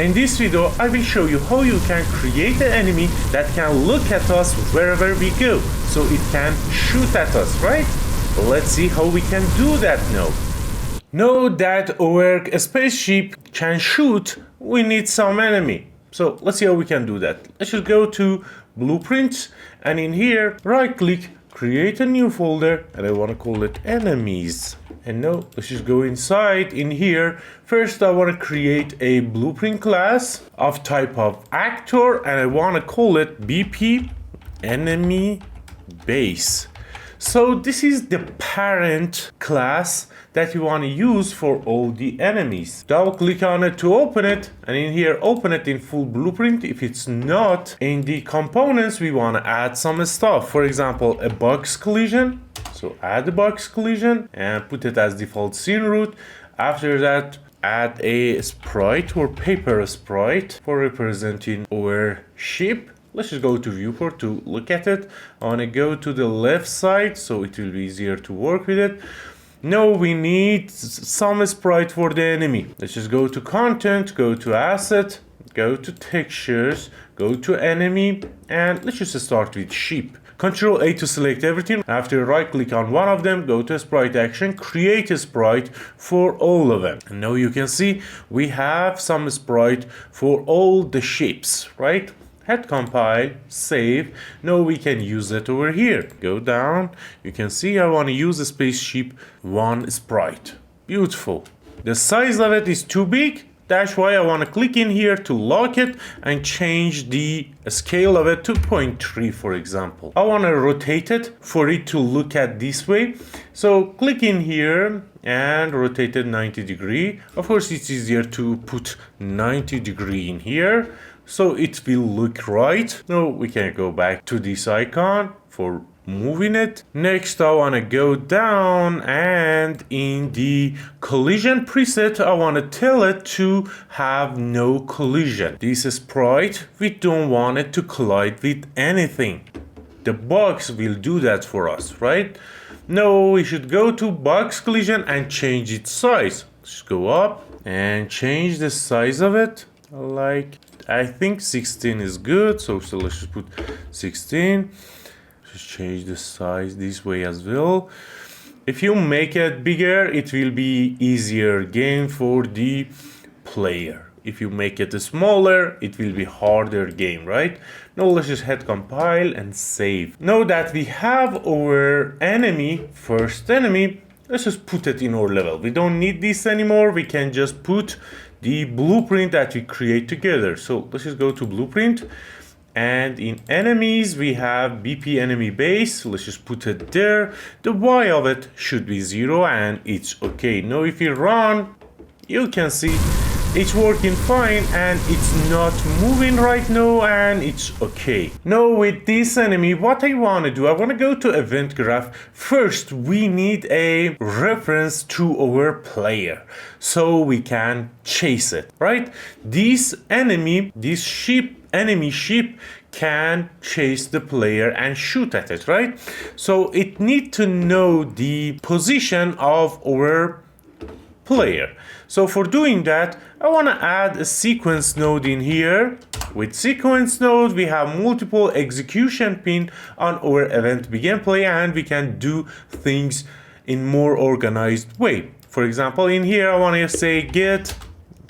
In this video, I will show you how you can create an enemy that can look at us wherever we go, so it can shoot at us, right? Let's see how we can do that now. Now that our spaceship can shoot, we need some enemy. So let's see how we can do that. Let's just go to Blueprints, and in here, right click, create a new folder, and I want to call it enemies. And now let's just go inside in here. First I want to create a blueprint class of type of actor, and I want to call it BP enemy base. So this is the parent class that you want to use for all the enemies. Double click on it to open it, and in here open it in full blueprint. If it's not in the components, we want to add some stuff. For example, a box collision. So add the box collision and put it as default scene root. After that, add a sprite or paper sprite for representing our ship. Let's just go to viewport to look at it. I want to go to the left side so it will be easier to work with it. Now we need some sprite for the enemy. Let's just go to content, go to asset, go to textures, go to enemy, and let's just start with sheep. Control A to select everything. After right click on one of them, go to sprite action, create a sprite for all of them. And now you can see we have some sprite for all the ships, right? Hit compile, save. Now we can use it over here. Go down. You can see I want to use a spaceship one sprite. Beautiful. The size of it is too big. That's why I want to click in here to lock it and change the scale of it to 0.3, for example. I want to rotate it for it to look at this way. So click in here and rotate it 90 degree. Of course, it's easier to put 90 degree in here, so it will look right. Now we can go back to this icon for moving it. Next, I want to go down, and in the collision preset, I want to tell it to have no collision. This sprite, we don't want it to collide with anything. The box will do that for us, right? Now we should go to box collision and change its size. Let's go up and change the size of it. Like, I think 16 is good, so let's just put 16. Just change the size this way as well. If you make it bigger, it will be easier game for the player. If you make it smaller, it will be harder game, right? Now let's just hit compile and save. Now that we have our enemy, first enemy, let's just put it in our level. We don't need this anymore. We can just put the blueprint that we create together. So let's just go to blueprint, and in enemies we have BP enemy base. Let's just put it there. The Y of it should be 0, and it's okay. Now if you run, you can see it's working fine and it's not moving right now, and it's okay. Now with this enemy, what I want to do, I want to go to event graph. First we need a reference to our player so we can chase it, right? This enemy, this enemy ship can chase the player and shoot at it, right? So it needs to know the position of our player. So for doing that, I want to add a sequence node in here. With sequence node, we have multiple execution pin on our event begin play, and we can do things in more organized way. For example, in here, I want to say get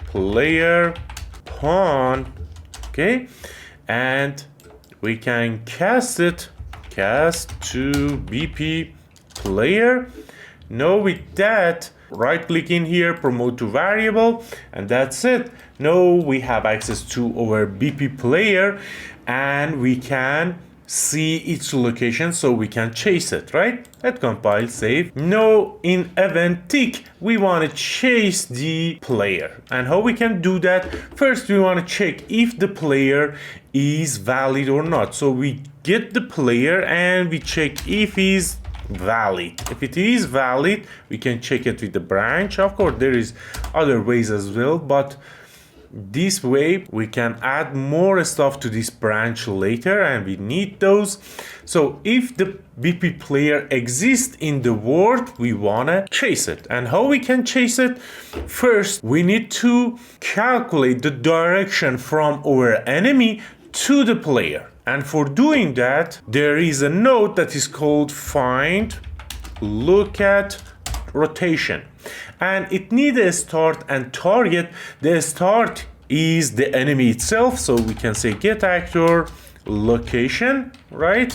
player pawn, okay? And we can cast to BP player. Now with that, right click in here, promote to variable, and that's it. Now we have access to our BP player, and we can see its location so we can chase it, right? Let compile, save. Now in event tick, we want to chase the player. And how we can do that? First, we want to check if the player is valid or not. So we get the player and we check if he's valid. If it is valid, we can check it with the branch. Of course, there is other ways as well, but This way we can add more stuff to this branch later, and we need those. So if the BP player exists in the world, we wanna chase it. And how we can chase it? First, we need to calculate the direction from our enemy to the player. And for doing that, there is a node that is called find look at rotation. And it needs a start and target. The start is the enemy itself, so we can say get actor location, right?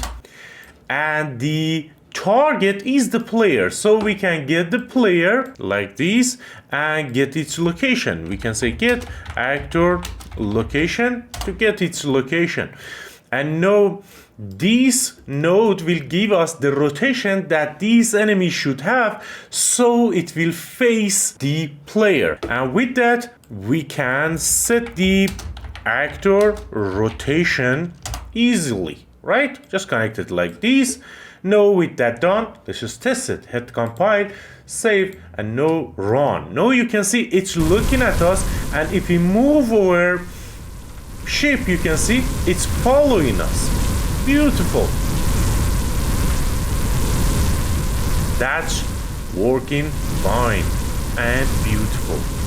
And the target is the player, so we can get the player like this and get its location. We can say get actor location to get its location. And now this node will give us the rotation that these enemies should have, so it will face the player. And with that, we can set the actor rotation easily, right? Just connect it like this. Now with that done, let's just test it. Hit compile, save, and now run. Now you can see it's looking at us, and if we move our ship, you can see it's following us. Beautiful. That's working fine and beautiful.